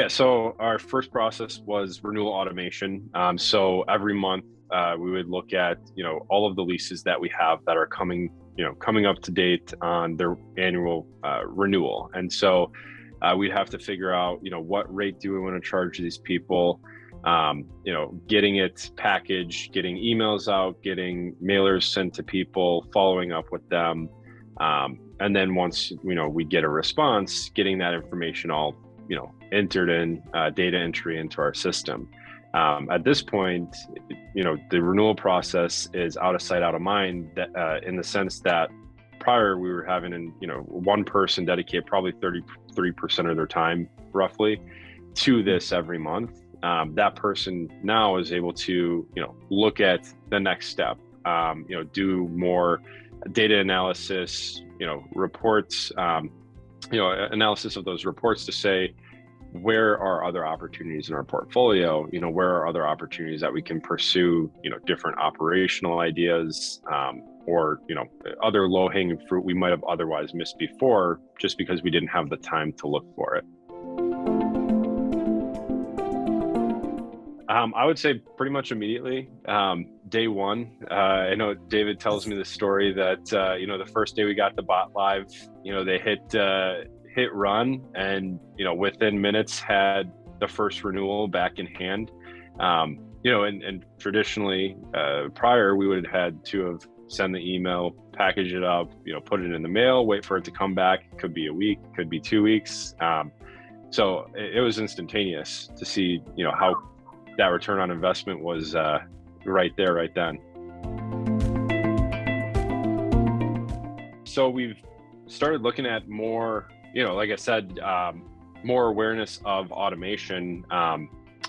Yeah, so our first process was renewal automation. So every month we would look at all of the leases that we have that are coming up to date on their annual renewal, and so we'd have to figure out what rate do we want to charge these people. Getting it packaged, getting emails out, getting mailers sent to people, following up with them, and then once we get a response, getting that information all entered in data entry into our system. At this point, the renewal process is out of sight, out of mind. That in the sense that prior we were having one person dedicate probably 33% of their time roughly to this every month. That person now is able to look at the next step, do more data analysis, reports, analysis of those reports to say, where are other opportunities in our portfolio? Where are other opportunities that we can pursue, different operational ideas, or, other low-hanging fruit we might have otherwise missed before just because we didn't have the time to look for it. I would say pretty much immediately. Day one, I know David tells me the story that, the first day we got the bot live, they hit run and, within minutes had the first renewal back in hand. And traditionally, prior, we would have had to have send the email, package it up, put it in the mail, wait for it to come back. It could be a week, could be 2 weeks. So it was instantaneous to see, how that return on investment was right there, right then. So we've started looking at more, like I said, more awareness of automation.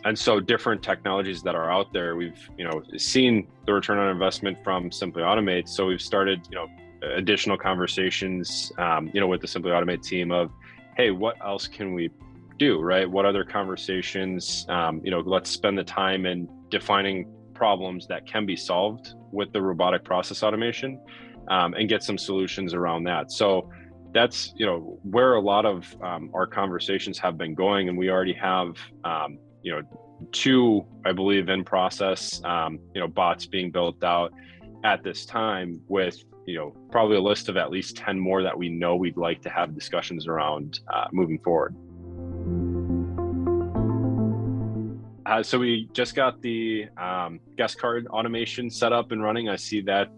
And so different technologies that are out there, we've, seen the return on investment from Simply Automate. So we've started, additional conversations, with the Simply Automate team of, hey, what else can we do, right? What other conversations, let's spend the time in defining problems that can be solved with the robotic process automation, and get some solutions around that. So that's, where a lot of our conversations have been going. And we already have, 2, I believe, in process, bots being built out at this time with, probably a list of at least 10 more that we know we'd like to have discussions around moving forward. So we just got the guest card automation set up and running. I see that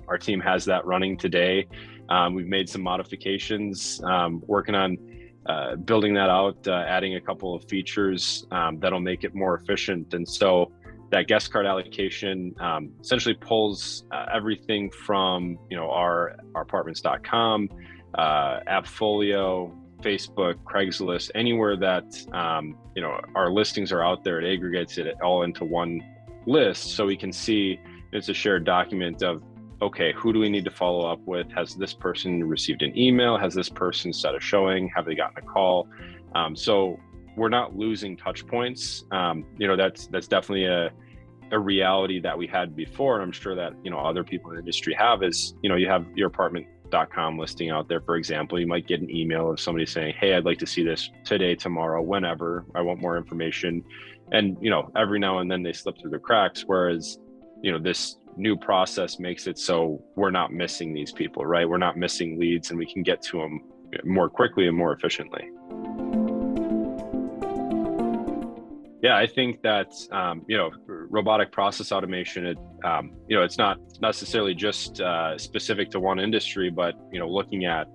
our team has that running today. We've made some modifications, working on building that out, adding a couple of features that'll make it more efficient. And so that guest card allocation essentially pulls everything from our apartments.com, Appfolio, Facebook, Craigslist, anywhere that our listings are out there. It aggregates it all into one list so we can see it's a shared document of, okay, who do we need to follow up with? Has this person received an email? Has this person set a showing? Have they gotten a call? So we're not losing touch points. That's definitely a reality that we had before. And I'm sure that, other people in the industry have is, you have your apartment.com listing out there, for example. You might get an email of somebody saying, hey, I'd like to see this today, tomorrow, whenever. I want more information. And, every now and then they slip through the cracks. Whereas, this new process makes it so we're not missing these people, right? We're not missing leads, and we can get to them more quickly and more efficiently. Yeah, I think that, robotic process automation, it's not necessarily just specific to one industry, but, looking at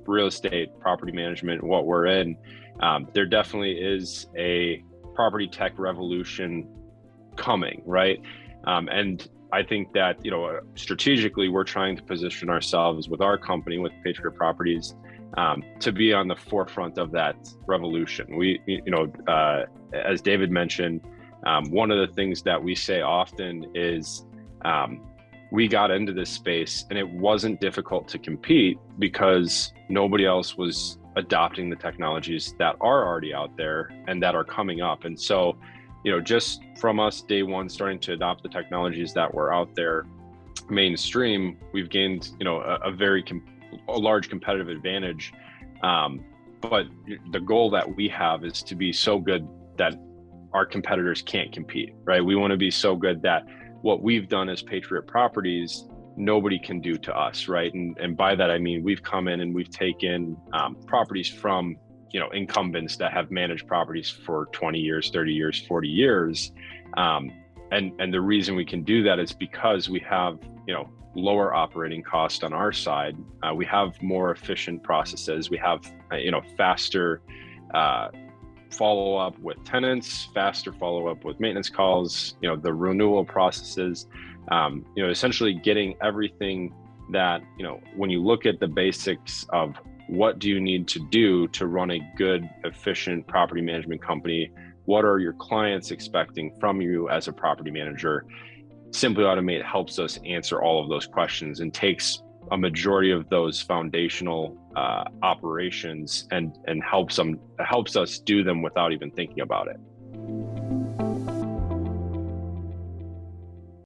real estate, property management, what we're in, there definitely is a property tech revolution coming, right? And I think that, strategically, we're trying to position ourselves with our company, with Patriot Properties, to be on the forefront of that revolution. We, as David mentioned, one of the things that we say often is we got into this space and it wasn't difficult to compete because nobody else was adopting the technologies that are already out there and that are coming up. And so, just from us day one starting to adopt the technologies that were out there mainstream, we've gained, a large competitive advantage But the goal that we have is to be so good that our competitors can't compete, right? We want to be so good that what we've done as Patriot Properties, nobody can do to us, right? And by that, I mean, we've come in and we've taken properties from, incumbents that have managed properties for 20 years, 30 years, 40 years. And the reason we can do that is because we have, lower operating costs on our side. We have more efficient processes. We have, faster follow up with tenants, faster follow up with maintenance calls, the renewal processes, essentially getting everything that, when you look at the basics of what do you need to do to run a good, efficient property management company, what are your clients expecting from you as a property manager, Simply Automate helps us answer all of those questions and takes a majority of those foundational operations and helps us do them without even thinking about it.